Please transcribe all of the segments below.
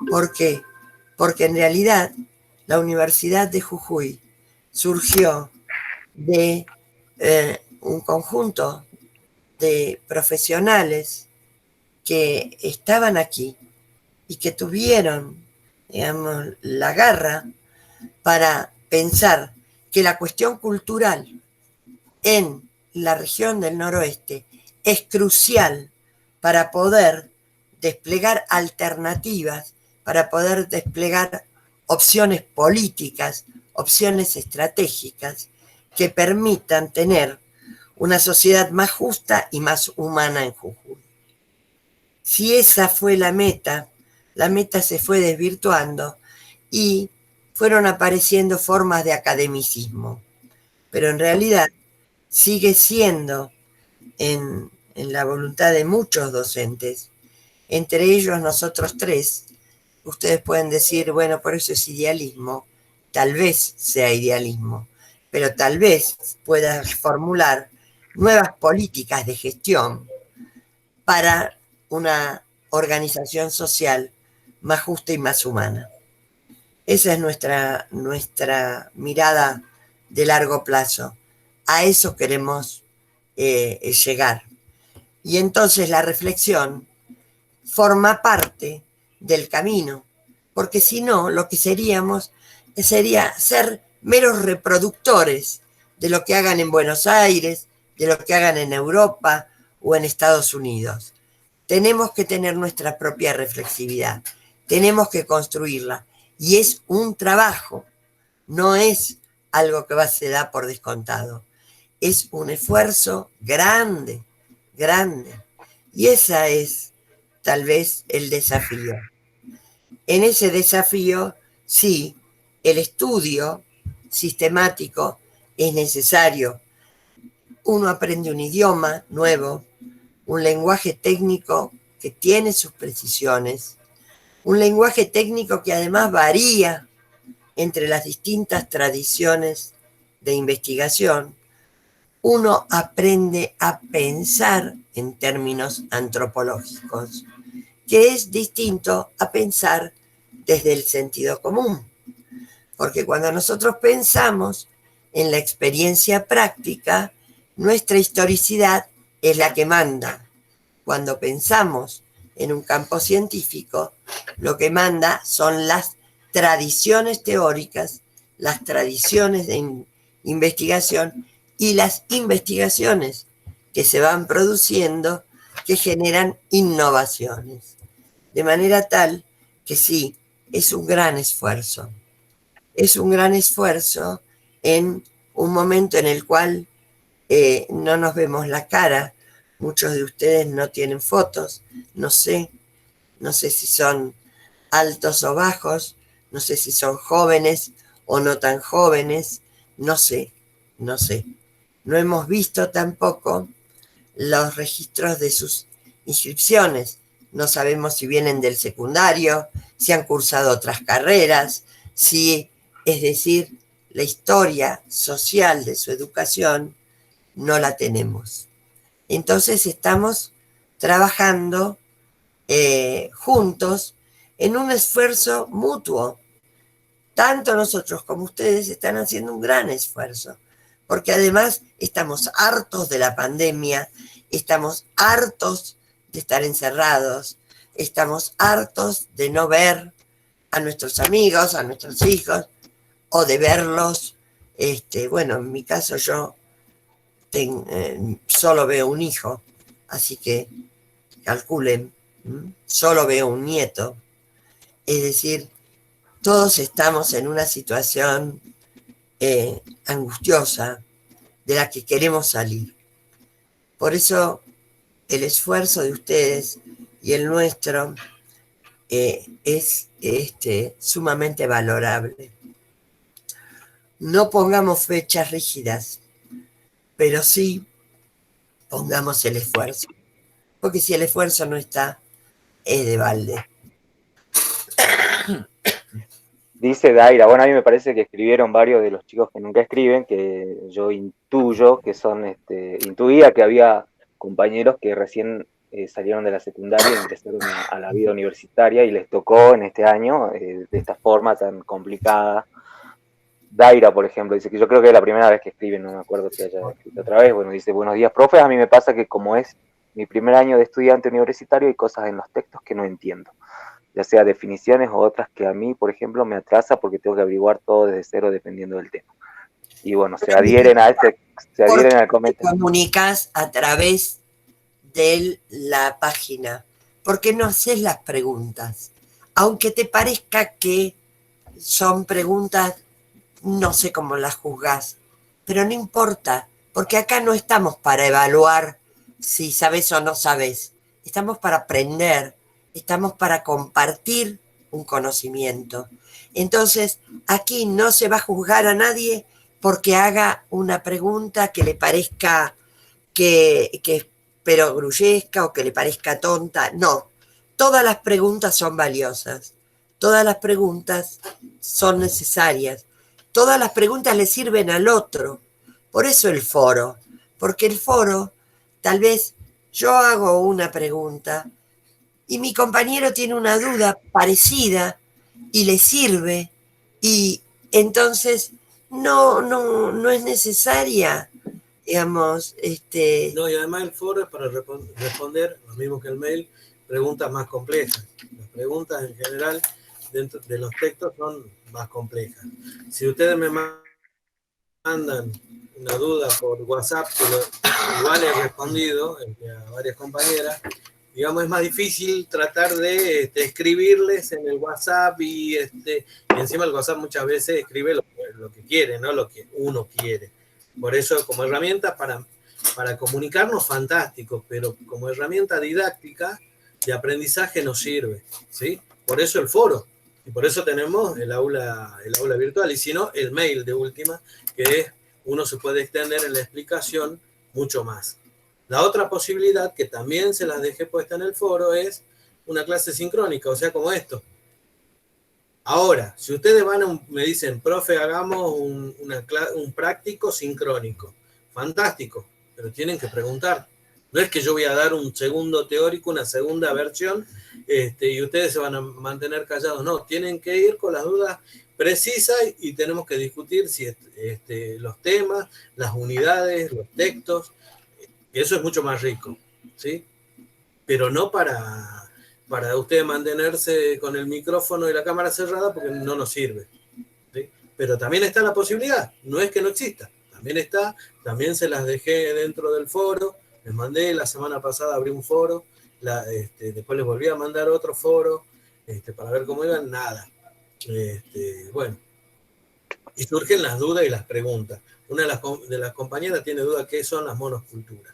¿Por qué? Porque en realidad la Universidad de Jujuy surgió de un conjunto de profesionales que estaban aquí y que tuvieron, digamos, la garra para pensar que la cuestión cultural en la región del noroeste es crucial para poder desplegar alternativas, para poder desplegar opciones políticas, opciones estratégicas que permitan tener una sociedad más justa y más humana en Jujuy. Si esa fue la meta se fue desvirtuando y fueron apareciendo formas de academicismo. Pero en realidad sigue siendo en la voluntad de muchos docentes, entre ellos nosotros tres. Ustedes pueden decir, bueno, por eso es idealismo. Tal vez sea idealismo, pero tal vez pueda formular nuevas políticas de gestión para una organización social más justa y más humana. Esa es nuestra mirada de largo plazo. A eso queremos llegar. Y entonces la reflexión forma parte del camino, porque si no, lo que seríamos sería ser meros reproductores de lo que hagan en Buenos Aires, de lo que hagan en Europa o en Estados Unidos. Tenemos que tener nuestra propia reflexividad, tenemos que construirla, y es un trabajo, no es algo que se da por descontado, es un esfuerzo grande, grande, y esa es tal vez el desafío. En ese desafío, sí, el estudio sistemático es necesario. Uno aprende un idioma nuevo, un lenguaje técnico que tiene sus precisiones, un lenguaje técnico que además varía entre las distintas tradiciones de investigación. Uno aprende a pensar en términos antropológicos, que es distinto a pensar desde el sentido común. Porque cuando nosotros pensamos en la experiencia práctica, nuestra historicidad es la que manda. Cuando pensamos en un campo científico, lo que manda son las tradiciones teóricas, las tradiciones de investigación y las investigaciones que se van produciendo que generan innovaciones. De manera tal que sí, es un gran esfuerzo. Es un gran esfuerzo en un momento en el cual no nos vemos la cara. Muchos de ustedes no tienen fotos, no sé si son altos o bajos, no sé si son jóvenes o no tan jóvenes, no sé. No hemos visto tampoco los registros de sus inscripciones. No sabemos si vienen del secundario, si han cursado otras carreras, es decir, la historia social de su educación no la tenemos. Entonces estamos trabajando juntos en un esfuerzo mutuo. Tanto nosotros como ustedes están haciendo un gran esfuerzo, porque además estamos hartos de la pandemia, estamos hartos de estar encerrados, estamos hartos de no ver a nuestros amigos, a nuestros hijos, o de verlos. Bueno, en mi caso yo solo veo un hijo, así que calculen, solo veo un nieto. Es decir, todos estamos en una situación angustiosa de la que queremos salir. Por eso el esfuerzo de ustedes y el nuestro es sumamente valorable. No pongamos fechas rígidas, pero sí pongamos el esfuerzo, porque si el esfuerzo no está, es de balde. Dice Daira, bueno, a mí me parece que escribieron varios de los chicos que nunca escriben, que yo intuyo que son, intuía que había compañeros que recién salieron de la secundaria e ingresaron a la vida universitaria y les tocó en este año, de esta forma tan complicada. Daira, por ejemplo, dice que yo creo que es la primera vez que escribe, no me acuerdo si haya escrito otra vez. Bueno, dice, buenos días, profe, a mí me pasa que como es mi primer año de estudiante universitario, hay cosas en los textos que no entiendo, ya sea definiciones o otras que a mí, por ejemplo, me atrasa porque tengo que averiguar todo desde cero dependiendo del tema. Y bueno, se adhieren al comentario. Comunicas a través de la página. ¿Por qué no haces las preguntas? Aunque te parezca que son preguntas, no sé cómo las juzgás, pero no importa, porque acá no estamos para evaluar si sabes o no sabes. Estamos para aprender, estamos para compartir un conocimiento. Entonces, aquí no se va a juzgar a nadie porque haga una pregunta que le parezca que es perogrullesca o que le parezca tonta. No, todas las preguntas son valiosas, todas las preguntas son necesarias, todas las preguntas le sirven al otro. Por eso el foro, porque el foro, tal vez yo hago una pregunta y mi compañero tiene una duda parecida y le sirve, y entonces no es necesaria, digamos, No, y además el foro es para responder, lo mismo que el mail, preguntas más complejas. Las preguntas en general dentro de los textos son más complejas. Si ustedes me mandan una duda por WhatsApp, que igual he respondido a varias compañeras, digamos, es más difícil tratar de escribirles en el WhatsApp y encima el WhatsApp muchas veces escribe lo que quiere, no lo que uno quiere. Por eso, como herramienta para comunicarnos, fantástico, pero como herramienta didáctica de aprendizaje nos sirve, ¿sí? Por eso el foro, y por eso tenemos el aula virtual, y si no, el mail de última, que uno se puede extender en la explicación mucho más. La otra posibilidad, que también se las dejé puesta en el foro, es una clase sincrónica, o sea, como esto. Ahora, si ustedes me dicen, profe, hagamos un práctico sincrónico, fantástico, pero tienen que preguntar. No es que yo voy a dar un segundo teórico, una segunda versión, y ustedes se van a mantener callados. No, tienen que ir con las dudas precisas y tenemos que discutir si los temas, las unidades, los textos, y eso es mucho más rico, ¿sí? Pero no para usted mantenerse con el micrófono y la cámara cerrada, porque no nos sirve, ¿sí? Pero también está la posibilidad, no es que no exista, también está, también se las dejé dentro del foro, les mandé, la semana pasada abrí un foro, después les volví a mandar otro foro, para ver cómo iban, nada. Bueno, y surgen las dudas y las preguntas. Una de las compañeras tiene duda qué son las monoculturas,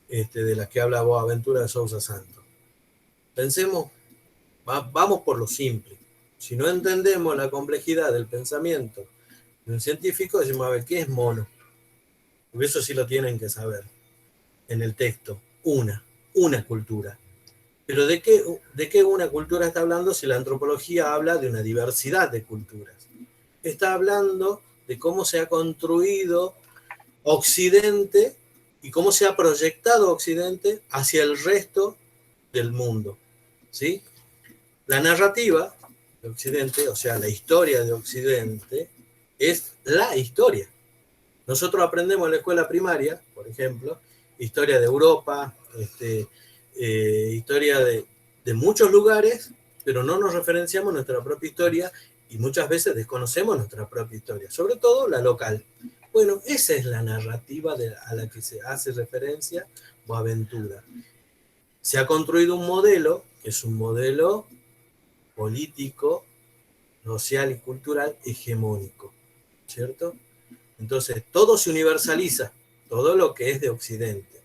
de las que habla Boaventura de Sousa Santos. Pensemos, vamos por lo simple. Si no entendemos la complejidad del pensamiento de un científico, decimos, a ver, ¿qué es mono? Porque eso sí lo tienen que saber en el texto. Una cultura. Pero ¿de qué una cultura está hablando si la antropología habla de una diversidad de culturas? Está hablando de cómo se ha construido Occidente y cómo se ha proyectado Occidente hacia el resto del mundo, ¿sí? La narrativa de Occidente, o sea, la historia de Occidente, es la historia. Nosotros aprendemos en la escuela primaria, por ejemplo, historia de Europa, historia de muchos lugares, pero no nos referenciamos a nuestra propia historia y muchas veces desconocemos nuestra propia historia, sobre todo la local. Bueno, esa es la narrativa a la que se hace referencia Boaventura. Se ha construido un modelo, que es un modelo político, social y cultural hegemónico, ¿cierto? Entonces, todo se universaliza, todo lo que es de Occidente.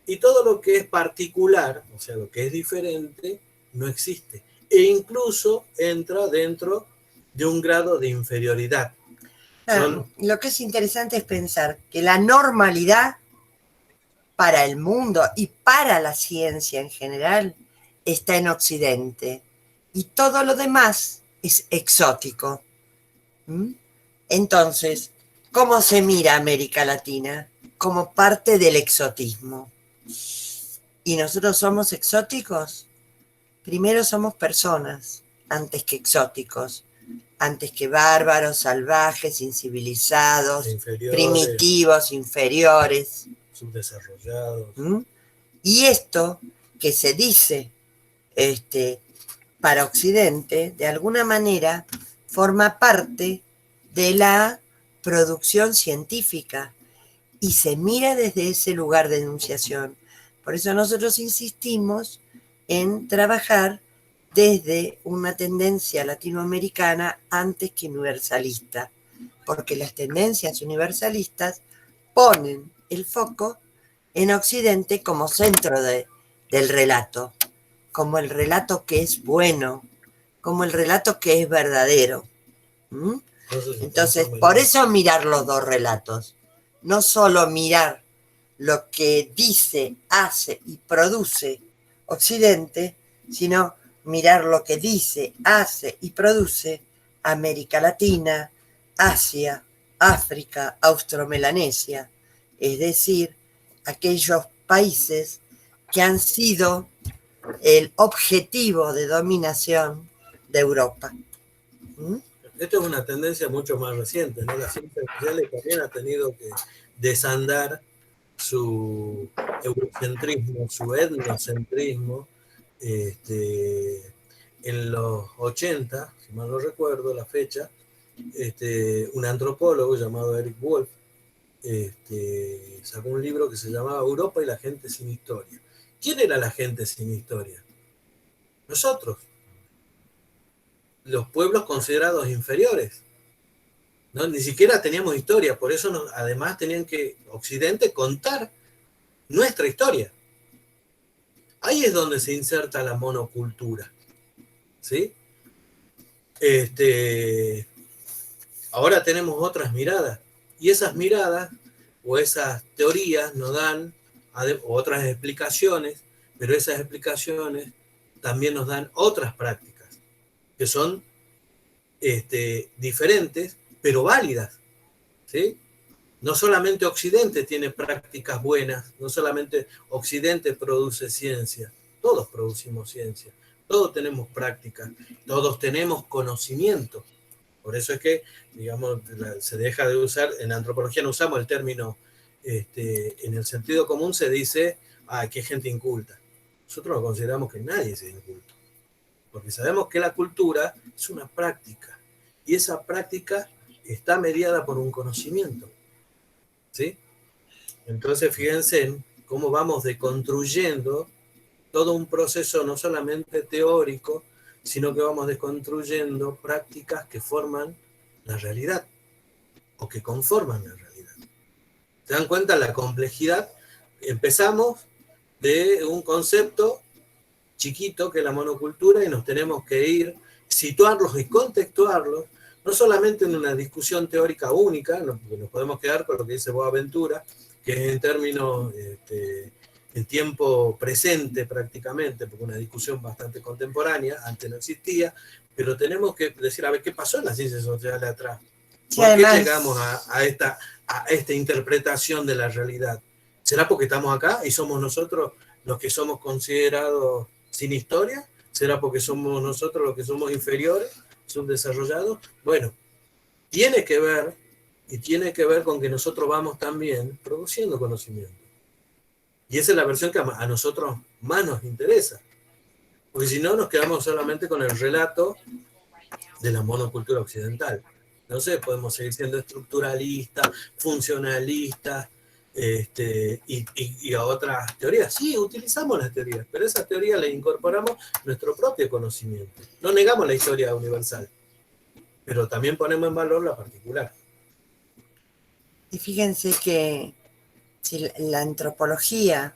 Y todo lo que es particular, o sea, lo que es diferente, no existe. E incluso entra dentro de un grado de inferioridad. Lo que es interesante es pensar que la normalidad para el mundo y para la ciencia en general está en Occidente y todo lo demás es exótico. Entonces, ¿cómo se mira América Latina? Como parte del exotismo. y nosotros somos exóticos, primero somos personas antes que exóticos, antes que bárbaros, salvajes, incivilizados, primitivos, inferiores, subdesarrollados. Y esto que se dice para Occidente, de alguna manera, forma parte de la producción científica y se mira desde ese lugar de enunciación. Por eso nosotros insistimos en trabajar desde una tendencia latinoamericana antes que universalista, porque las tendencias universalistas ponen el foco en Occidente como centro del relato, como el relato que es bueno, como el relato que es verdadero. Entonces, por eso mirar los dos relatos, no solo mirar lo que dice, hace y produce Occidente, sino mirar lo que dice, hace y produce América Latina, Asia, África, Austromelanesia, es decir, aquellos países que han sido el objetivo de dominación de Europa. Esto es una tendencia mucho más reciente, ¿no? Las ciencias sociales también ha tenido que desandar su eurocentrismo, su etnocentrismo. En los 80, si mal no recuerdo la fecha, un antropólogo llamado Eric Wolf sacó un libro que se llamaba Europa y la gente sin historia. ¿Quién era la gente sin historia? Nosotros, los pueblos considerados inferiores. ¿No? Ni siquiera teníamos historia, por eso además tenían que Occidente contar nuestra historia. Ahí es donde se inserta la monocultura. ¿Sí? Ahora tenemos otras miradas, y esas miradas o esas teorías nos dan otras explicaciones, pero esas explicaciones también nos dan otras prácticas, que son diferentes, pero válidas. ¿Sí? No solamente Occidente tiene prácticas buenas, no solamente Occidente produce ciencia, todos producimos ciencia, todos tenemos prácticas, todos tenemos conocimiento. Por eso es que, digamos, se deja de usar, en antropología no usamos el término, en el sentido común se dice, que es gente inculta. Nosotros no consideramos que nadie sea inculto, porque sabemos que la cultura es una práctica, y esa práctica está mediada por un conocimiento. ¿Sí? Entonces, fíjense en cómo vamos deconstruyendo todo un proceso no solamente teórico, sino que vamos deconstruyendo prácticas que forman la realidad o que conforman la realidad. ¿Se dan cuenta la complejidad? Empezamos de un concepto chiquito que es la monocultura y nos tenemos que ir, situarlos y contextuarlos, no solamente en una discusión teórica única, porque nos podemos quedar con lo que dice Boaventura, que es en términos, en tiempo presente prácticamente, porque una discusión bastante contemporánea, antes no existía, pero tenemos que decir, a ver, ¿qué pasó en las ciencias sociales atrás? ¿Por qué llegamos a esta interpretación de la realidad? ¿Será porque estamos acá y somos nosotros los que somos considerados sin historia? ¿Será porque somos nosotros los que somos inferiores, subdesarrollados? Bueno, tiene que ver con que nosotros vamos también produciendo conocimiento. Y esa es la versión que a nosotros más nos interesa. Porque si no, nos quedamos solamente con el relato de la monocultura occidental. No sé, podemos seguir siendo estructuralistas, funcionalistas, y a otras teorías. Sí, utilizamos las teorías, pero esas teorías le incorporamos nuestro propio conocimiento. No negamos la historia universal, pero también ponemos en valor la particular. Y fíjense que si la antropología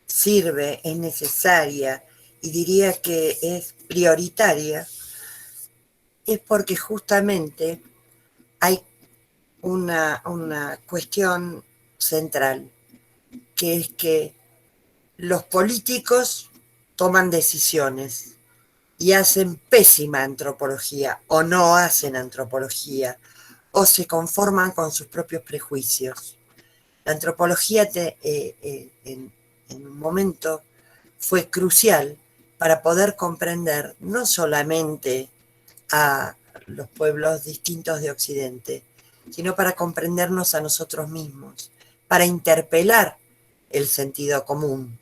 sirve, es necesaria y diría que es prioritaria, es porque justamente hay una cuestión central, que es que los políticos toman decisiones y hacen pésima antropología o no hacen antropología o se conforman con sus propios prejuicios. La antropología en un momento fue crucial para poder comprender no solamente a los pueblos distintos de Occidente, sino para comprendernos a nosotros mismos, para interpelar el sentido común.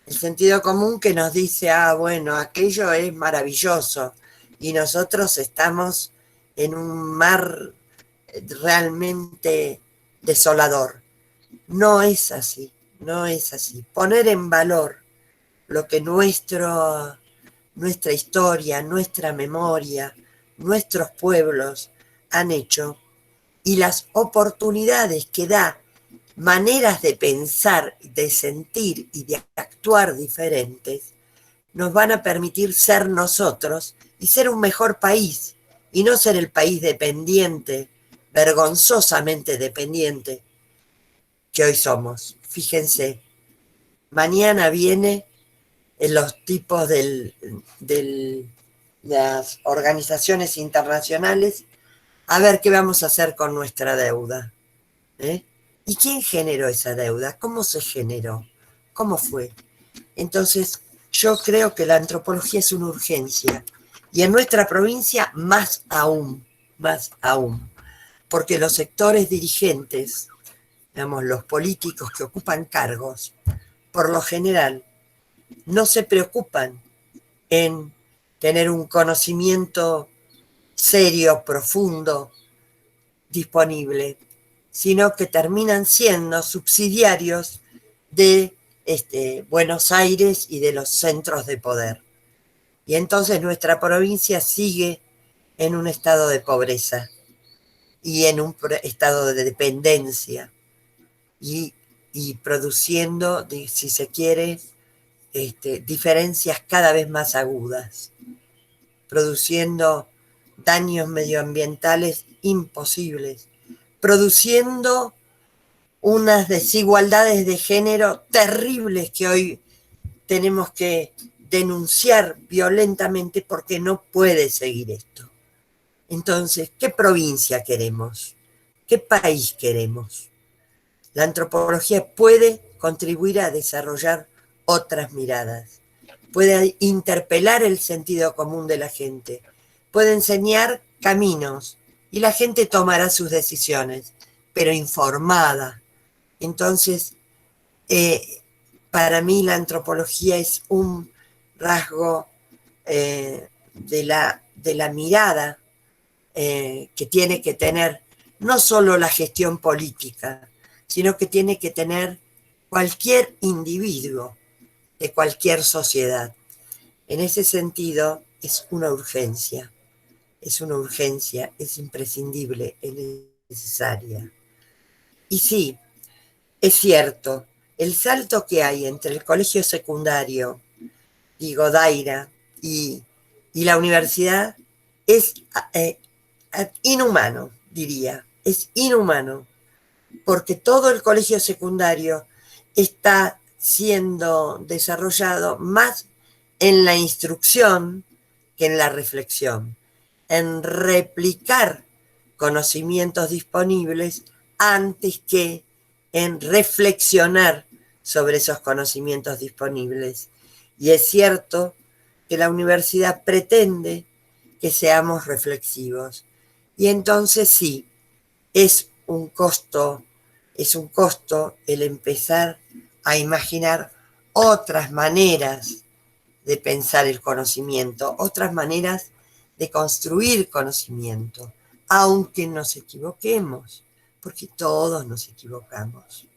El sentido común que nos dice, bueno, aquello es maravilloso, y nosotros estamos en un mar realmente desolador. No es así, no es así. Poner en valor lo que nuestra historia, nuestra memoria, nuestros pueblos han hecho y las oportunidades que da maneras de pensar, de sentir y de actuar diferentes, nos van a permitir ser nosotros y ser un mejor país, y no ser el país dependiente, vergonzosamente dependiente, que hoy somos. Fíjense, mañana viene en los tipos de las organizaciones internacionales a ver qué vamos a hacer con nuestra deuda. ¿Y quién generó esa deuda? ¿Cómo se generó? ¿Cómo fue? Entonces, yo creo que la antropología es una urgencia. Y en nuestra provincia, más aún, porque los sectores dirigentes, digamos, los políticos que ocupan cargos, por lo general, no se preocupan en tener un conocimiento serio, profundo, disponible, sino que terminan siendo subsidiarios de Buenos Aires y de los centros de poder. Y entonces nuestra provincia sigue en un estado de pobreza y en un estado de dependencia y produciendo, si se quiere, diferencias cada vez más agudas, produciendo daños medioambientales imposibles, produciendo unas desigualdades de género terribles que hoy tenemos que denunciar violentamente porque no puede seguir esto. Entonces, ¿qué provincia queremos? ¿Qué país queremos? La antropología puede contribuir a desarrollar otras miradas, puede interpelar el sentido común de la gente, puede enseñar caminos y la gente tomará sus decisiones, pero informada. Entonces, para mí la antropología es un rasgo de la mirada que tiene que tener no solo la gestión política, sino que tiene que tener cualquier individuo de cualquier sociedad. En ese sentido, es una urgencia, es imprescindible, es necesaria. Y sí, es cierto, el salto que hay entre el colegio secundario, Daira, y la universidad es inhumano, diría, es inhumano, porque todo el colegio secundario está siendo desarrollado más en la instrucción que en la reflexión, en replicar conocimientos disponibles antes que en reflexionar sobre esos conocimientos disponibles. Y es cierto que la universidad pretende que seamos reflexivos. Y entonces sí, es un costo el empezar a imaginar otras maneras de pensar el conocimiento, otras maneras de construir conocimiento, aunque nos equivoquemos, porque todos nos equivocamos.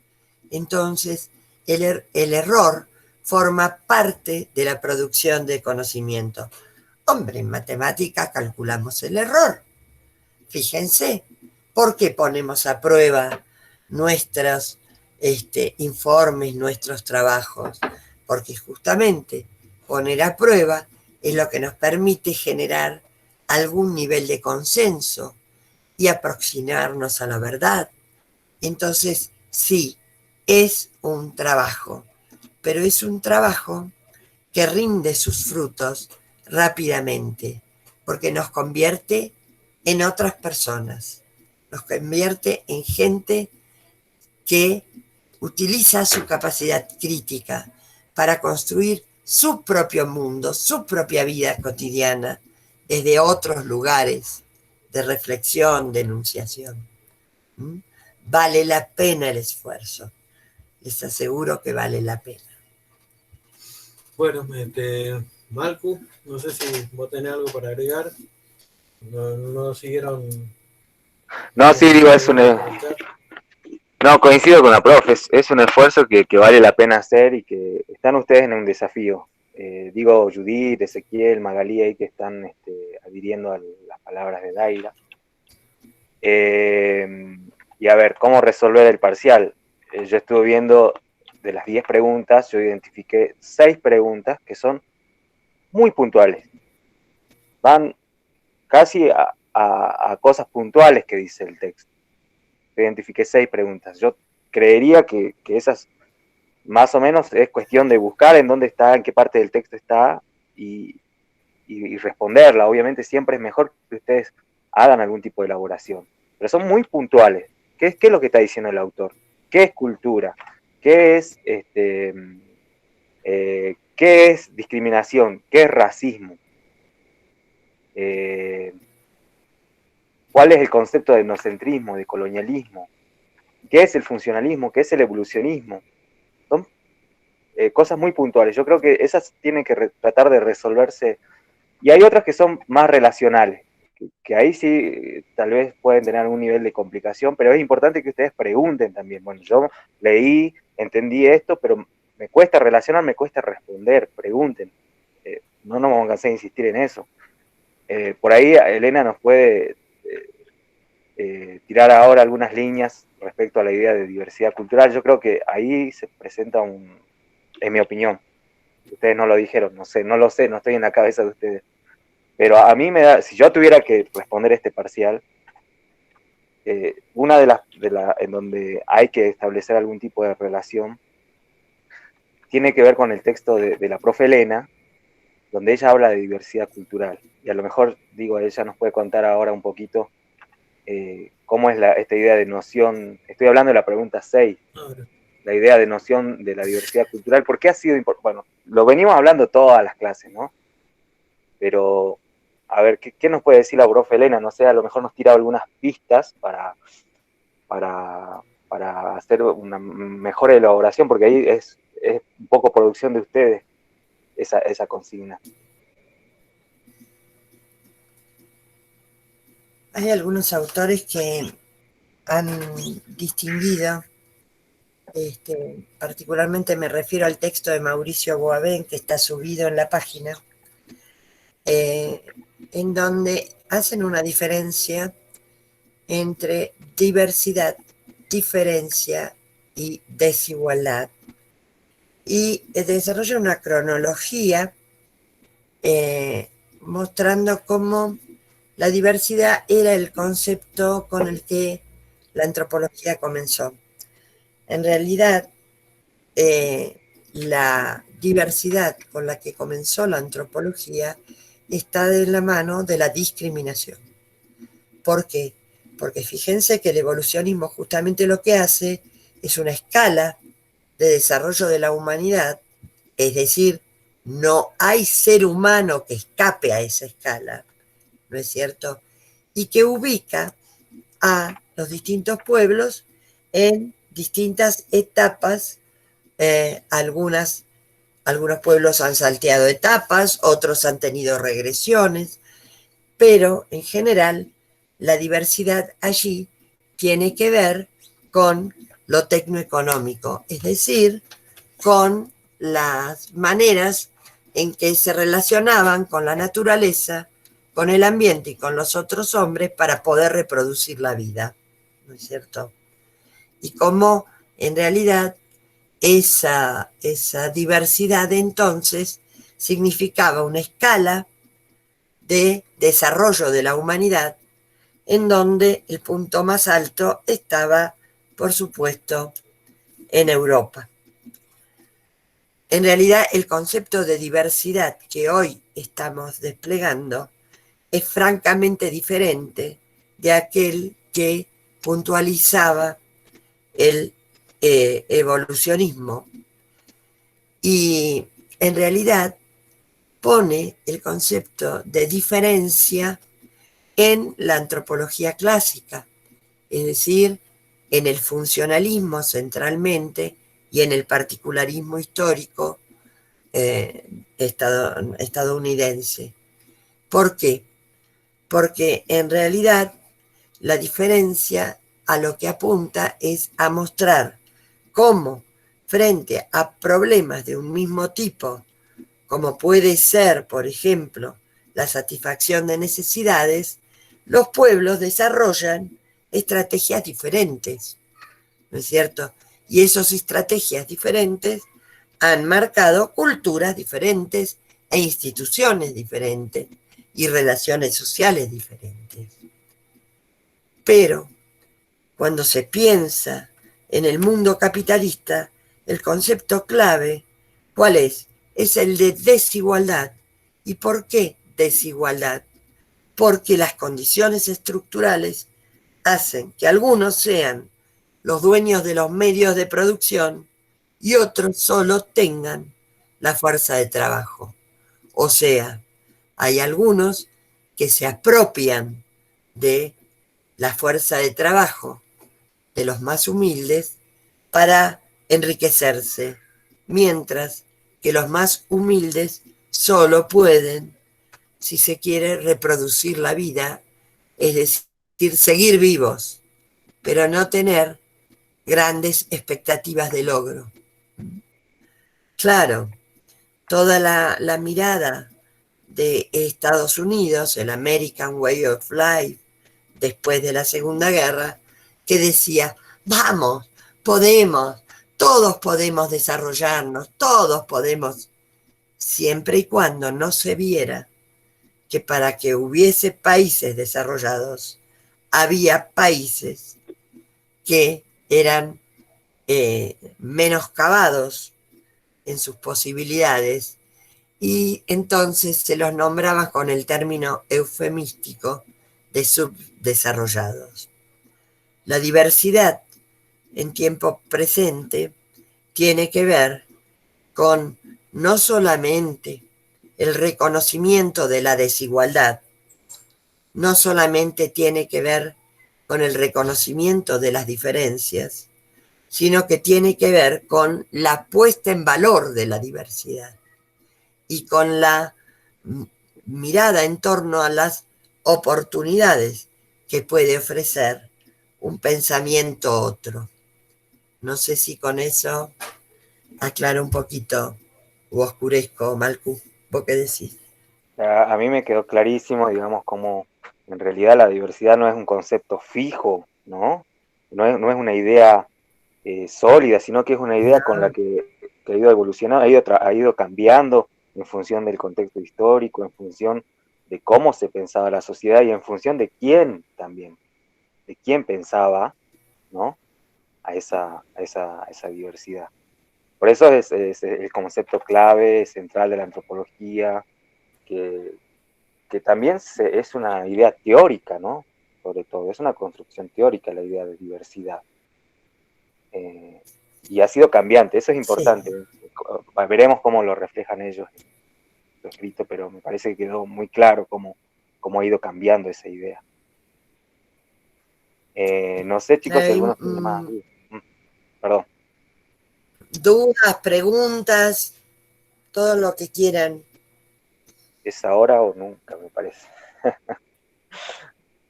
Entonces, el error forma parte de la producción de conocimiento. Hombre, en matemática calculamos el error. Fíjense, ¿por qué ponemos a prueba nuestros informes, nuestros trabajos? Porque justamente poner a prueba es lo que nos permite generar algún nivel de consenso y aproximarnos a la verdad. Entonces, sí, es un trabajo, pero es un trabajo que rinde sus frutos rápidamente, porque nos convierte en otras personas, nos convierte en gente que utiliza su capacidad crítica para construir su propio mundo, su propia vida cotidiana, desde otros lugares de reflexión, de enunciación. Vale la pena el esfuerzo. Les aseguro que vale la pena. Bueno, Malcu, no sé si vos tenés algo para agregar. No siguieron. No, sí, digo, no, coincido con la profe, es un esfuerzo que vale la pena hacer y que están ustedes en un desafío. Digo, Judith, Ezequiel, Magalí, ahí que están adhiriendo a las palabras de Daira. Y a ver, ¿cómo resolver el parcial? Yo estuve viendo de las 10 preguntas, yo identifiqué 6 preguntas que son muy puntuales. Van casi a cosas puntuales que dice el texto. Identifiqué 6 preguntas. Yo creería que esas más o menos es cuestión de buscar en dónde está, en qué parte del texto está y responderla. Obviamente siempre es mejor que ustedes hagan algún tipo de elaboración, pero son muy puntuales. ¿Qué es lo que está diciendo el autor? ¿Qué es cultura? ¿Qué es, qué es discriminación? ¿Qué es racismo? ¿Cuál es el concepto de etnocentrismo, de colonialismo? ¿Qué es el funcionalismo? ¿Qué es el evolucionismo? Son cosas muy puntuales. Yo creo que esas tienen que tratar de resolverse. Y hay otras que son más relacionales, que ahí sí tal vez pueden tener algún nivel de complicación, pero es importante que ustedes pregunten también. Bueno, yo leí, entendí esto, pero me cuesta relacionar, me cuesta responder, pregunten. No nos vamos a cansar de insistir en eso. Por ahí Elena nos puede tirar ahora algunas líneas respecto a la idea de diversidad cultural. Yo creo que ahí se presenta en mi opinión, ustedes no lo dijeron, no sé, no lo sé, no estoy en la cabeza de ustedes, pero a mí me da, si yo tuviera que responder este parcial, una en donde hay que establecer algún tipo de relación tiene que ver con el texto de la profe Elena, donde ella habla de diversidad cultural, y a lo mejor, digo, ella nos puede contar ahora un poquito cómo es esta idea de noción. Estoy hablando de la pregunta 6, la idea de noción de la diversidad cultural. ¿Por qué ha sido importante? Bueno, lo venimos hablando todas las clases, ¿no? Pero, a ver, ¿qué nos puede decir la profe Elena? No sé, a lo mejor nos tira algunas pistas para hacer una mejor elaboración, porque ahí es un poco producción de ustedes esa consigna. Hay algunos autores que han distinguido, particularmente me refiero al texto de Mauricio Boabén, que está subido en la página, en donde hacen una diferencia entre diversidad, diferencia y desigualdad, y desarrollan una cronología mostrando cómo la diversidad era el concepto con el que la antropología comenzó. En realidad, la diversidad con la que comenzó la antropología está de la mano de la discriminación. ¿Por qué? Porque fíjense que el evolucionismo justamente lo que hace es una escala de desarrollo de la humanidad, es decir, no hay ser humano que escape a esa escala, ¿no es cierto? Y que ubica a los distintos pueblos en distintas etapas. Algunos pueblos han salteado etapas, otros han tenido regresiones, pero en general la diversidad allí tiene que ver con lo tecnoeconómico, es decir, con las maneras en que se relacionaban con la naturaleza, con el ambiente y con los otros hombres para poder reproducir la vida, ¿no es cierto? Y cómo en realidad esa diversidad entonces significaba una escala de desarrollo de la humanidad en donde el punto más alto estaba, por supuesto, en Europa. En realidad, el concepto de diversidad que hoy estamos desplegando es francamente diferente de aquel que puntualizaba el evolucionismo, y en realidad pone el concepto de diferencia en la antropología clásica, es decir, en el funcionalismo centralmente y en el particularismo histórico estadounidense. ¿Por qué? Porque en realidad la diferencia a lo que apunta es a mostrar cómo frente a problemas de un mismo tipo, como puede ser, por ejemplo, la satisfacción de necesidades, los pueblos desarrollan estrategias diferentes, ¿no es cierto? Y esas estrategias diferentes han marcado culturas diferentes e instituciones diferentes y relaciones sociales diferentes. Pero cuando se piensa en el mundo capitalista, el concepto clave, ¿cuál es? Es el de desigualdad. ¿Y por qué desigualdad? Porque las condiciones estructurales hacen que algunos sean los dueños de los medios de producción y otros solo tengan la fuerza de trabajo. O sea, hay algunos que se apropian de la fuerza de trabajo de los más humildes para enriquecerse, mientras que los más humildes solo pueden, si se quiere, reproducir la vida, es decir, seguir vivos, pero no tener grandes expectativas de logro. Claro, toda la mirada de Estados Unidos, el American Way of Life, después de la Segunda Guerra, que decía, vamos, podemos, todos podemos desarrollarnos, todos podemos, siempre y cuando no se viera que para que hubiese países desarrollados, había países que eran menoscabados en sus posibilidades, y entonces se los nombraba con el término eufemístico de subdesarrollados. La diversidad en tiempo presente tiene que ver con no solamente el reconocimiento de la desigualdad, no solamente tiene que ver con el reconocimiento de las diferencias, sino que tiene que ver con la puesta en valor de la diversidad y con la mirada en torno a las oportunidades que puede ofrecer un pensamiento otro. No sé si con eso aclaro un poquito o oscurezco, Malcu. ¿Vos qué decís? A mí me quedó clarísimo, digamos, cómo en realidad la diversidad no es un concepto fijo, ¿no? No es una idea sólida, sino que es una idea con la que ha ido evolucionando, ha ido cambiando en función del contexto histórico, en función de cómo se pensaba la sociedad y en función de quién también, de quién pensaba, ¿no? A esa diversidad. Por eso es el concepto clave, central de la antropología, que también es una idea teórica, ¿no? Sobre todo, es una construcción teórica la idea de diversidad. Y ha sido cambiante, eso es importante. Sí. Veremos cómo lo reflejan ellos en su escrito, pero me parece que quedó muy claro cómo ha ido cambiando esa idea. No sé, chicos, si algunos tienen más dudas. Perdón. Dudas, preguntas, todo lo que quieran. ¿Es ahora o nunca, me parece?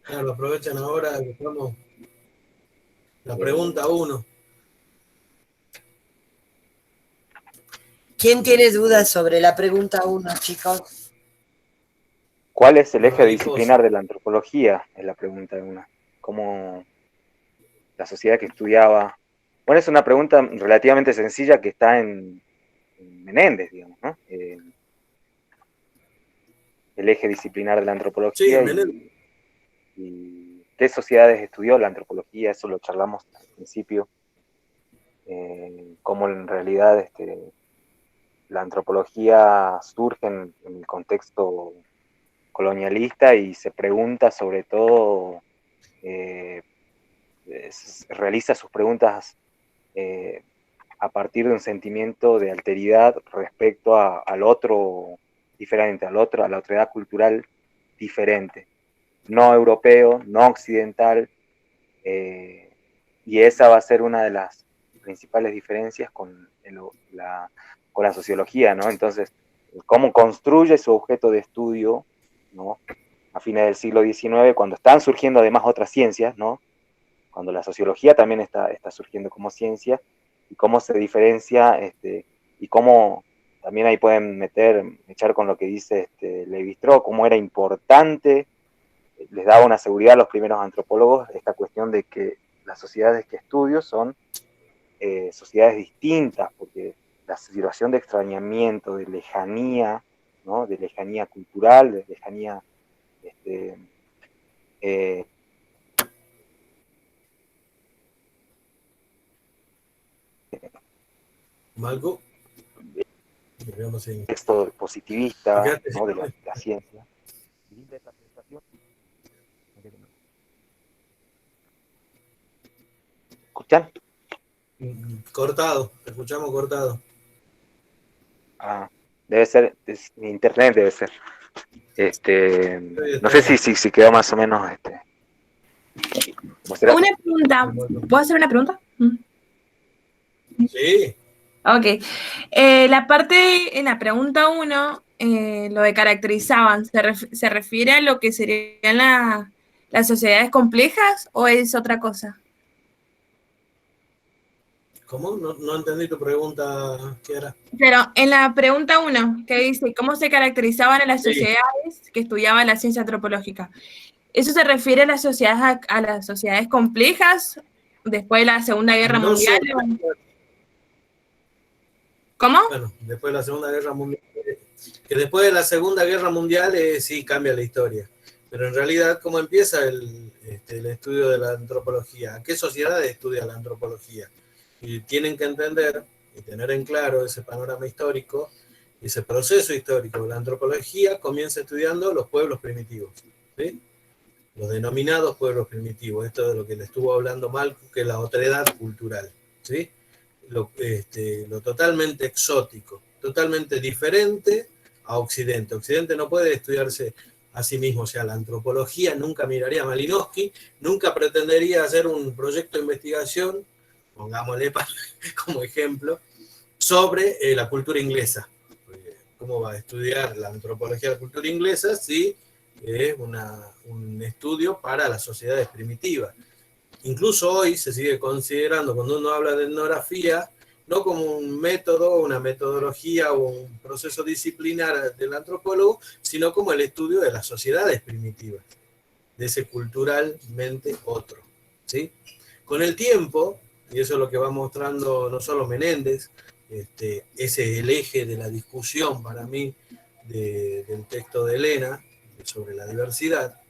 Claro, aprovechan ahora, estamos la pregunta 1. ¿Quién tiene dudas sobre la pregunta 1, chicos? ¿Cuál es el eje disciplinar de la antropología? Es la pregunta de una. ¿Cómo la sociedad que estudiaba? Bueno, es una pregunta relativamente sencilla que está en Menéndez, digamos, ¿no? El eje disciplinar de la antropología. Sí, y qué sociedades estudió la antropología, eso lo charlamos al principio. Cómo en realidad la antropología surge en el contexto colonialista y se pregunta sobre todo, realiza sus preguntas a partir de un sentimiento de alteridad respecto al otro diferente, a la otredad cultural diferente, no europeo, no occidental, y esa va a ser una de las principales diferencias con la sociología, ¿no? Entonces, cómo construye su objeto de estudio, ¿no? A fines del siglo XIX, cuando están surgiendo además otras ciencias, ¿no? Cuando la sociología también está surgiendo como ciencia, y cómo se diferencia, y cómo también ahí pueden echar con lo que dice Lévi-Strauss, cómo era importante, les daba una seguridad a los primeros antropólogos esta cuestión de que las sociedades que estudio son sociedades distintas, porque la situación de extrañamiento, de lejanía, ¿no? De lejanía cultural, de lejanía Malco, texto positivista, ¿no? de la ciencia. ¿Escuchan? Cortado, te escuchamos cortado. Debe ser, internet debe ser. No sé si quedó más o menos. Una pregunta. ¿Puedo hacer una pregunta? Sí. Ok. La parte en la pregunta 1, lo de caracterizaban, ¿se refiere a lo que serían las sociedades complejas o es otra cosa? ¿Cómo? No entendí tu pregunta, ¿qué era? Pero en la pregunta 1, que dice, ¿cómo se caracterizaban a las sociedades que estudiaban la ciencia antropológica? ¿Eso se refiere a las sociedades complejas después de la Segunda Guerra Mundial? ¿Cómo? Bueno, después de la Segunda Guerra Mundial, que después de la Segunda Guerra Mundial sí cambia la historia. Pero en realidad, ¿cómo empieza el estudio de la antropología? ¿A qué sociedades estudia la antropología? Y tienen que entender y tener en claro ese panorama histórico, ese proceso histórico. La antropología comienza estudiando los pueblos primitivos, ¿sí? Los denominados pueblos primitivos. Esto de lo que le estuvo hablando Malco, que es la otredad cultural, ¿sí? Lo totalmente exótico, totalmente diferente a Occidente. Occidente no puede estudiarse a sí mismo, o sea, la antropología nunca miraría a Malinowski, nunca pretendería hacer un proyecto de investigación, pongámosle como ejemplo, sobre la cultura inglesa. ¿Cómo va a estudiar la antropología de la cultura inglesa si es un estudio para las sociedades primitivas? Incluso hoy se sigue considerando, cuando uno habla de etnografía, no como un método, una metodología o un proceso disciplinar del antropólogo, sino como el estudio de las sociedades primitivas, de ese culturalmente otro, ¿sí? Con el tiempo, y eso es lo que va mostrando no solo Menéndez, ese es el eje de la discusión para mí del texto de Elena sobre la diversidad,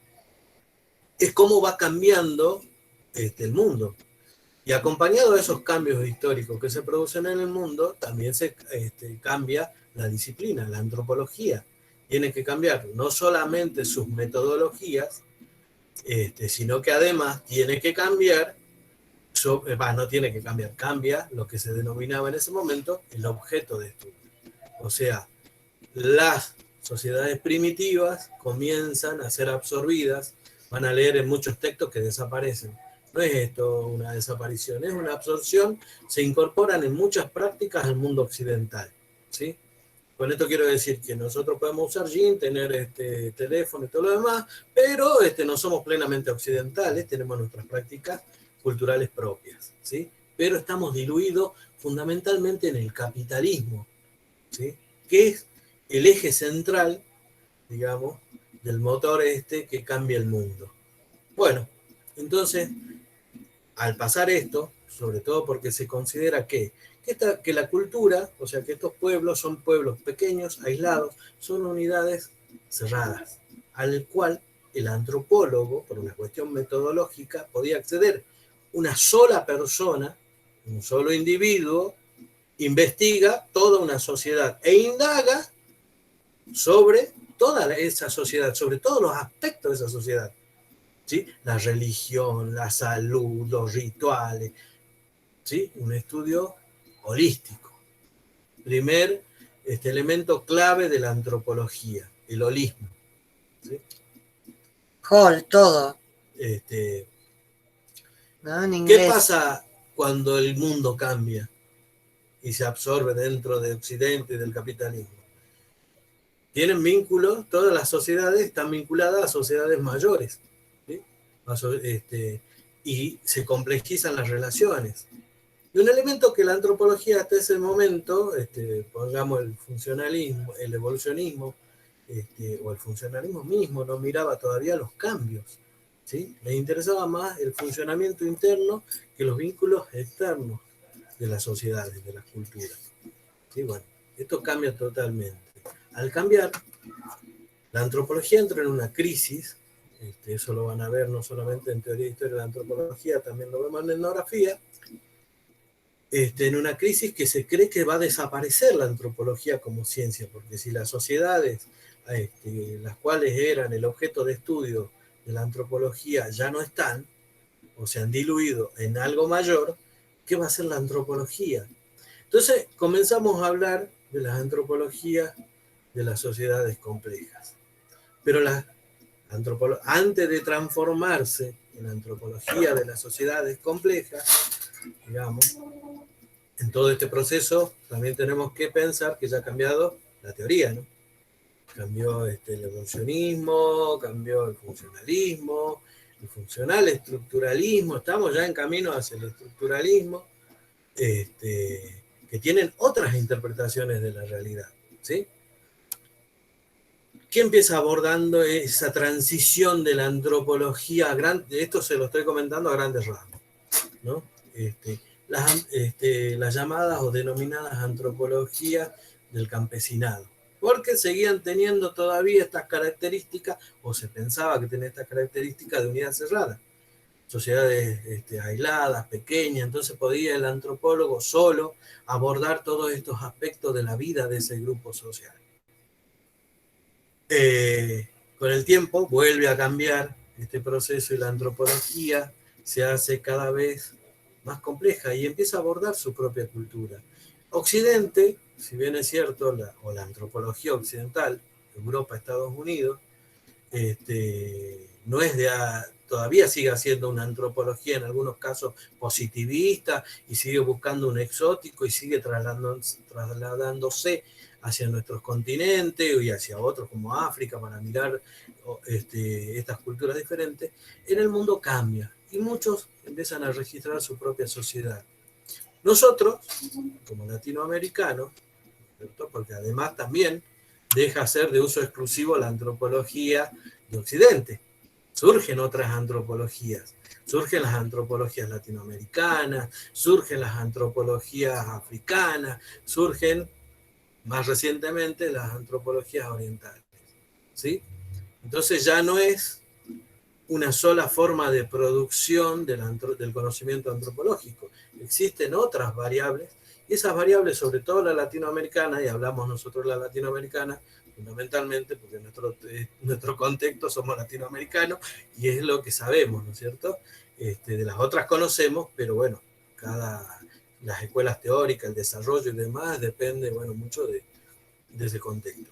es cómo va cambiando el mundo. Y acompañado de esos cambios históricos que se producen en el mundo, también se cambia la disciplina, la antropología. Tiene que cambiar no solamente sus metodologías, sino que además tiene que cambiar, no tiene que cambiar, cambia lo que se denominaba en ese momento el objeto de estudio. O sea, las sociedades primitivas comienzan a ser absorbidas, van a leer en muchos textos que desaparecen. No es esto una desaparición, es una absorción, se incorporan en muchas prácticas al mundo occidental, ¿sí? Con esto quiero decir que nosotros podemos usar Jin, tener teléfono y todo lo demás, pero no somos plenamente occidentales, tenemos nuestras prácticas culturales propias, ¿sí? Pero estamos diluidos fundamentalmente en el capitalismo, ¿sí? Que es el eje central, digamos, del motor que cambia el mundo. Bueno, entonces, al pasar esto, sobre todo porque se considera que la cultura, o sea, que estos pueblos son pueblos pequeños, aislados, son unidades cerradas, al cual el antropólogo, por una cuestión metodológica, podía acceder. Una sola persona, un solo individuo, investiga toda una sociedad e indaga sobre toda esa sociedad, sobre todos los aspectos de esa sociedad, ¿sí? La religión, la salud, los rituales, ¿sí? Un estudio holístico. Primer elemento clave de la antropología, el holismo. ¿Sí? Todo. ¿No? En ¿Qué inglés. pasa cuando el mundo cambia y se absorbe dentro de Occidente y del capitalismo? Tienen vínculos, todas las sociedades están vinculadas a sociedades mayores, ¿sí? Y se complejizan las relaciones. Y un elemento que la antropología hasta ese momento, pongamos el funcionalismo, el evolucionismo, o el funcionalismo mismo, no miraba todavía los cambios, ¿sí? Les interesaba más el funcionamiento interno que los vínculos externos de las sociedades, de las culturas. ¿Sí? Bueno, esto cambia totalmente. Al cambiar, la antropología entra en una crisis, eso lo van a ver no solamente en teoría e historia de la antropología, también lo vemos en etnografía, en una crisis que se cree que va a desaparecer la antropología como ciencia, porque si las sociedades, las cuales eran el objeto de estudio de la antropología, ya no están, o se han diluido en algo mayor, ¿qué va a ser la antropología? Entonces comenzamos a hablar de las antropologías de las sociedades complejas. Pero antes de transformarse en antropología de las sociedades complejas, digamos, en todo este proceso también tenemos que pensar que ya ha cambiado la teoría, ¿no? Cambió el evolucionismo, cambió el funcionalismo, el funcional estructuralismo, estamos ya en camino hacia el estructuralismo, que tienen otras interpretaciones de la realidad, ¿sí? ¿Qué empieza abordando esa transición de la antropología? Esto se lo estoy comentando a grandes rasgos, ¿no? Las llamadas o denominadas antropologías del campesinado, porque seguían teniendo todavía estas características, o se pensaba que tenía estas características de unidad cerrada, sociedades aisladas, pequeñas, entonces podía el antropólogo solo abordar todos estos aspectos de la vida de ese grupo social. Con el tiempo vuelve a cambiar este proceso y la antropología se hace cada vez más compleja y empieza a abordar su propia cultura. Occidente, si bien es cierto, la antropología occidental, Europa, Estados Unidos, no es todavía sigue siendo una antropología en algunos casos positivista y sigue buscando un exótico y sigue trasladándose hacia nuestros continentes y hacia otros como África para mirar estas culturas diferentes. En el mundo cambia y muchos empiezan a registrar su propia sociedad. Nosotros, como latinoamericanos, ¿cierto? Porque además también deja ser de uso exclusivo la antropología de Occidente. Surgen otras antropologías. Surgen las antropologías latinoamericanas, surgen las antropologías africanas, surgen más recientemente las antropologías orientales. ¿Sí? Entonces ya no es una sola forma de producción del conocimiento antropológico. Existen otras variables, y esas variables, sobre todo la latinoamericana, y hablamos nosotros la latinoamericana, fundamentalmente porque nuestro contexto somos latinoamericanos, y es lo que sabemos, ¿no es cierto? De las otras conocemos, pero bueno, las escuelas teóricas, el desarrollo y demás, depende, bueno, mucho de ese contexto.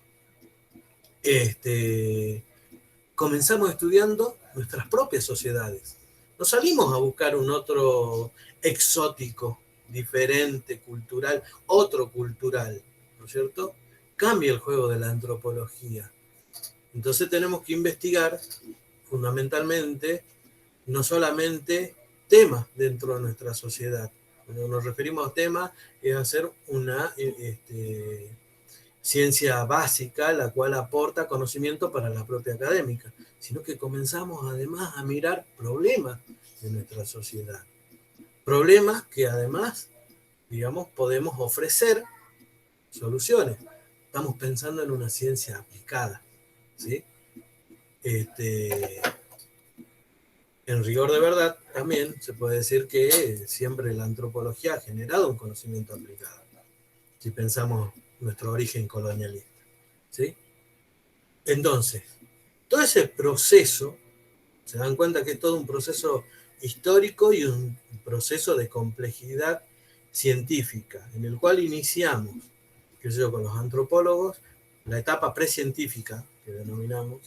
Comenzamos estudiando nuestras propias sociedades. No salimos a buscar un otro exótico, diferente, cultural, otro cultural, ¿no es cierto? Cambia el juego de la antropología. Entonces tenemos que investigar fundamentalmente no solamente temas dentro de nuestra sociedad. Cuando nos referimos a temas, es hacer una ciencia básica, la cual aporta conocimiento para la propia académica, sino que comenzamos además a mirar problemas de nuestra sociedad. Problemas que además, digamos, podemos ofrecer soluciones. Estamos pensando en una ciencia aplicada, ¿sí? En rigor de verdad, también se puede decir que siempre la antropología ha generado un conocimiento aplicado, si pensamos nuestro origen colonialista, ¿sí? Entonces, todo ese proceso, se dan cuenta que es todo un proceso histórico y un proceso de complejidad científica, en el cual iniciamos, qué sé yo, con los antropólogos, la etapa precientífica, que denominamos,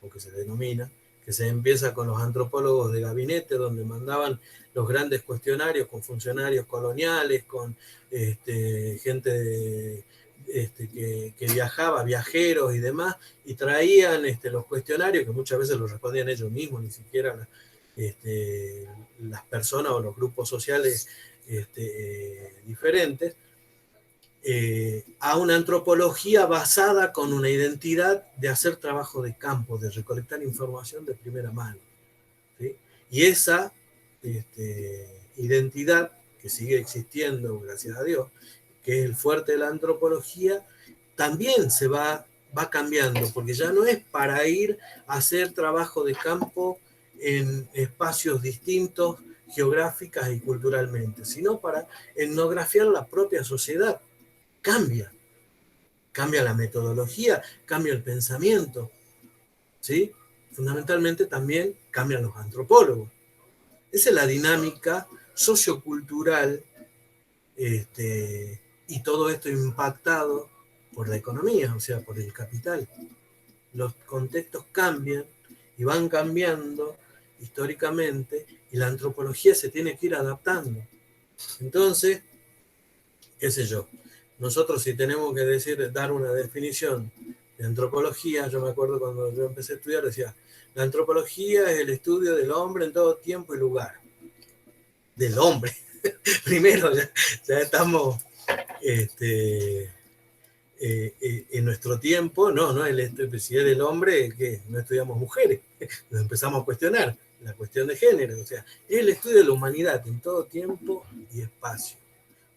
o que se denomina, que se empieza con los antropólogos de gabinete, donde mandaban los grandes cuestionarios con funcionarios coloniales, con gente que viajaba, viajeros y demás, y traían los cuestionarios, que muchas veces los respondían ellos mismos, ni siquiera las personas o los grupos sociales diferentes, a una antropología basada con una identidad de hacer trabajo de campo, de recolectar información de primera mano, ¿sí? Y esa identidad que sigue existiendo, gracias a Dios, que es el fuerte de la antropología, también se va cambiando, porque ya no es para ir a hacer trabajo de campo en espacios distintos geográficas y culturalmente, sino para etnografiar la propia sociedad. Cambia la metodología, cambia el pensamiento, ¿sí? Fundamentalmente también cambian los antropólogos. Esa es la dinámica sociocultural, y todo esto impactado por la economía, o sea, por el capital. Los contextos cambian y van cambiando históricamente, y la antropología se tiene que ir adaptando. Entonces, qué sé yo, nosotros si tenemos que dar una definición de antropología, yo me acuerdo cuando yo empecé a estudiar, decía, la antropología es el estudio del hombre en todo tiempo y lugar. Del hombre. Primero, ya estamos en nuestro tiempo, no si es del hombre, que no estudiamos mujeres, nos empezamos a cuestionar la cuestión de género, o sea, es el estudio de la humanidad en todo tiempo y espacio.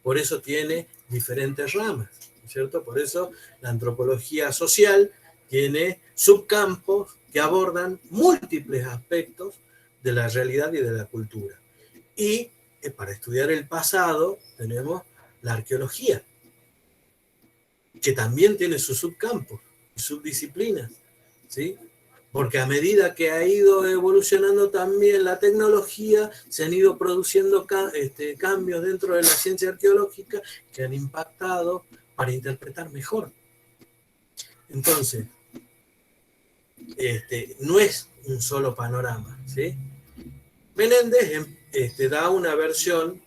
Por eso tiene diferentes ramas, ¿cierto? Por eso la antropología social tiene subcampos que abordan múltiples aspectos de la realidad y de la cultura. Y para estudiar el pasado tenemos la arqueología, que también tiene sus subcampos, subdisciplinas, ¿sí? Porque a medida que ha ido evolucionando también la tecnología, se han ido produciendo cambios dentro de la ciencia arqueológica que han impactado para interpretar mejor. Entonces, no es un solo panorama, ¿sí? Menéndez da una versión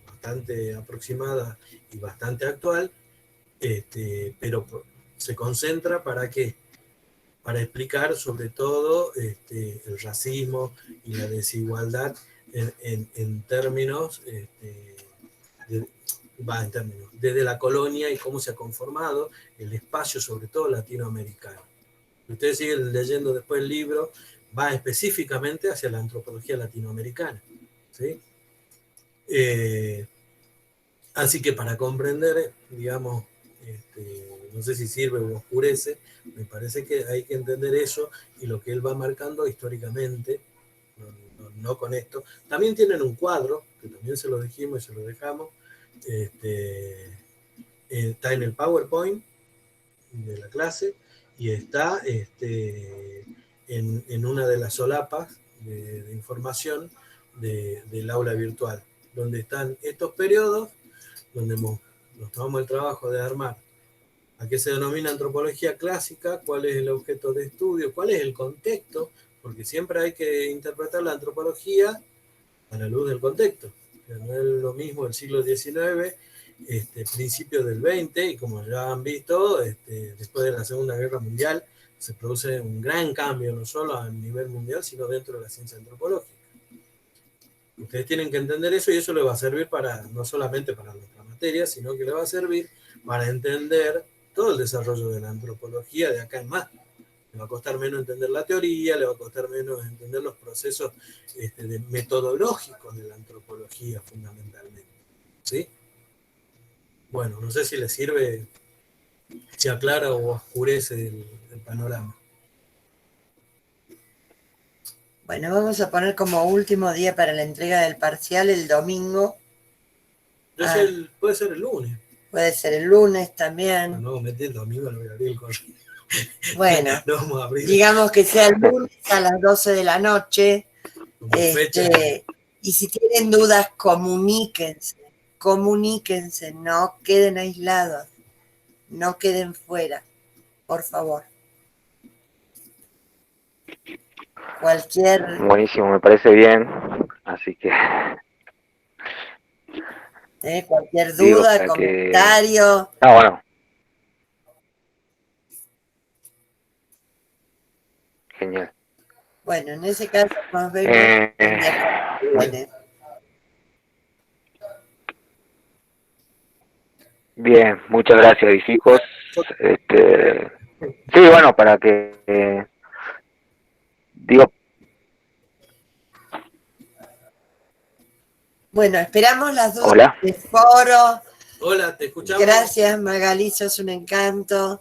bastante aproximada y bastante actual, pero se concentra ¿para qué? Para explicar sobre todo el racismo y la desigualdad en términos, desde la colonia y cómo se ha conformado el espacio, sobre todo latinoamericano. Ustedes siguen leyendo después el libro, va específicamente hacia la antropología latinoamericana, ¿sí? Así que para comprender, digamos, no sé si sirve o oscurece, me parece que hay que entender eso y lo que él va marcando históricamente, no con esto. También tienen un cuadro, que también se lo dijimos y se lo dejamos, está en el PowerPoint de la clase y está en una de las solapas de información del aula virtual, donde están estos periodos, donde nos tomamos el trabajo de armar a qué se denomina antropología clásica, cuál es el objeto de estudio, cuál es el contexto, porque siempre hay que interpretar la antropología a la luz del contexto. O sea, no es lo mismo el siglo XIX, principios del XX, y como ya han visto, después de la Segunda Guerra Mundial, se produce un gran cambio, no solo a nivel mundial, sino dentro de la ciencia antropológica. Ustedes tienen que entender eso y eso les va a servir no solamente para nuestra materia, sino que les va a servir para entender todo el desarrollo de la antropología de acá en más. Le va a costar menos entender la teoría, le va a costar menos entender los procesos metodológicos de la antropología fundamentalmente, ¿sí? Bueno, no sé si les sirve, si aclara o oscurece el panorama. Bueno, vamos a poner como último día para la entrega del parcial el domingo. Puede ser el lunes. Puede ser el lunes también. No, metí el domingo, no voy a abrir el correo. Bueno, no vamos a abrir. Digamos que sea el lunes a las 12 de la noche. Como fecha. Y si tienen dudas, comuníquense, no queden aislados, no queden fuera, por favor. Buenísimo, me parece bien. Así que cualquier digo, duda, para que... comentario. Ah, bueno. Genial. Bueno, en ese caso nos vemos el miércoles que viene. Bien, muchas gracias, hijos. Sí, bueno, para que digo. Bueno, esperamos las dudas Hola. del foro. Hola, te escuchamos. Gracias, Magalí, sos un encanto.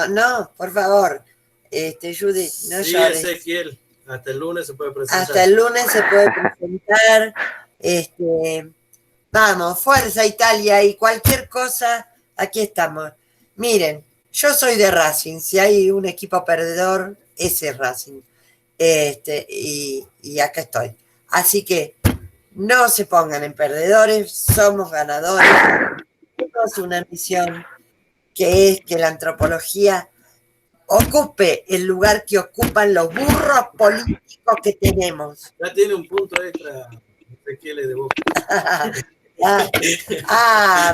No, por favor, Judith, no Sí, llores. Ezequiel, hasta el lunes se puede presentar. Hasta el lunes se puede presentar. Vamos, fuerza Italia y cualquier cosa, aquí estamos. Miren, yo soy de Racing, si hay un equipo perdedor, ese es Racing. Y acá estoy. Así que no se pongan en perdedores, somos ganadores. Tenemos una misión que es que la antropología ocupe el lugar que ocupan los burros políticos que tenemos. Ya tiene un punto extra, Ezequiel de Boca.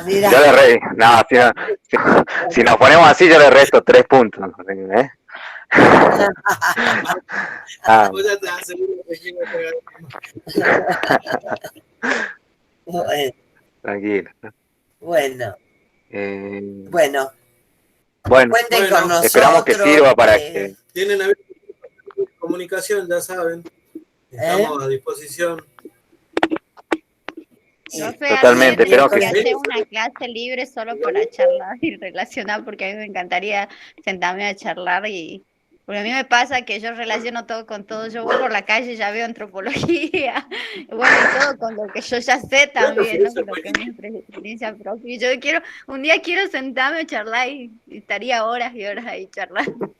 Mira. Yo le reí. No, si nos ponemos así, yo le resto 3 puntos. Vos ya te aseguro que Bueno. Tranquilo. Bueno. Bueno, cuenten con nosotros. Esperamos que sirva para que... Tienen comunicación, ya saben. Estamos a disposición. No sé, Totalmente, creo creo que hacer una clase libre solo para charlar y relacionar, porque a mí me encantaría sentarme a charlar porque a mí me pasa que yo relaciono todo con todo. Yo voy por la calle y ya veo antropología, bueno, y todo con lo que yo ya sé también, ¿no? Con lo que es mi experiencia propia. Y un día quiero sentarme a charlar y estaría horas y horas ahí charlando.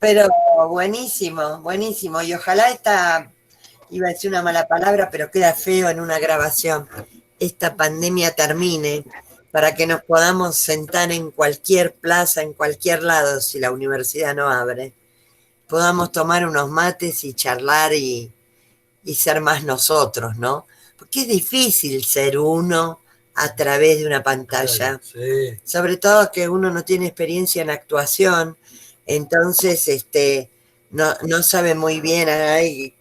Pero buenísimo, buenísimo. Y ojalá iba a decir una mala palabra, pero queda feo en una grabación, esta pandemia termine para que nos podamos sentar en cualquier plaza, en cualquier lado, si la universidad no abre, podamos tomar unos mates y charlar y ser más nosotros, ¿no? Porque es difícil ser uno a través de una pantalla, sí. Sobre todo que uno no tiene experiencia en actuación, entonces no sabe muy bien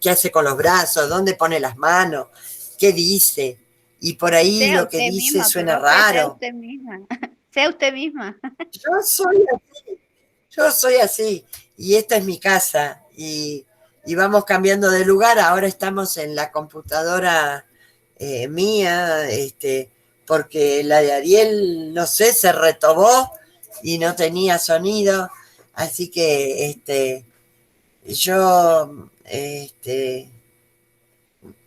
qué hace con los brazos, dónde pone las manos, qué dice, y por ahí lo que dice misma, suena profe, raro. Sea usted misma. Sea usted misma. Yo soy así, y esta es mi casa, y vamos cambiando de lugar. Ahora estamos en la computadora mía, porque la de Ariel, no sé, se retobó y no tenía sonido, así que yo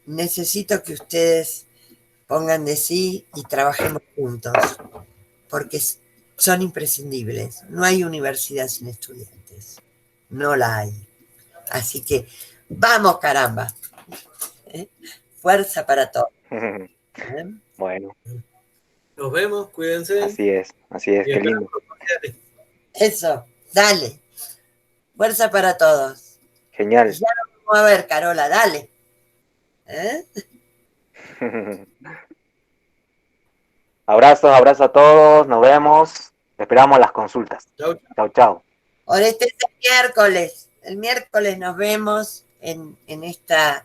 necesito que ustedes pongan de sí y trabajemos juntos, porque son imprescindibles. No hay universidad sin estudiantes, no la hay. Así que vamos, caramba. Fuerza para todos. Bueno. Nos vemos, cuídense. Así es, qué lindo. Eso, dale. Fuerza para todos. Genial. Y ya nos vamos a ver, Carola, dale. Abrazos a todos, nos vemos. Esperamos las consultas. Chau. Ahora este es el miércoles. El miércoles nos vemos en estos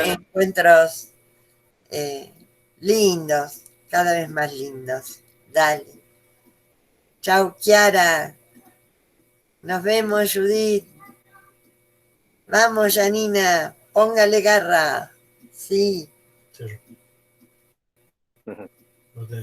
encuentros lindos, cada vez más lindos. Dale. Chau, Kiara. Nos vemos, Judith. Vamos, Janina. Póngale garra. Sí. No te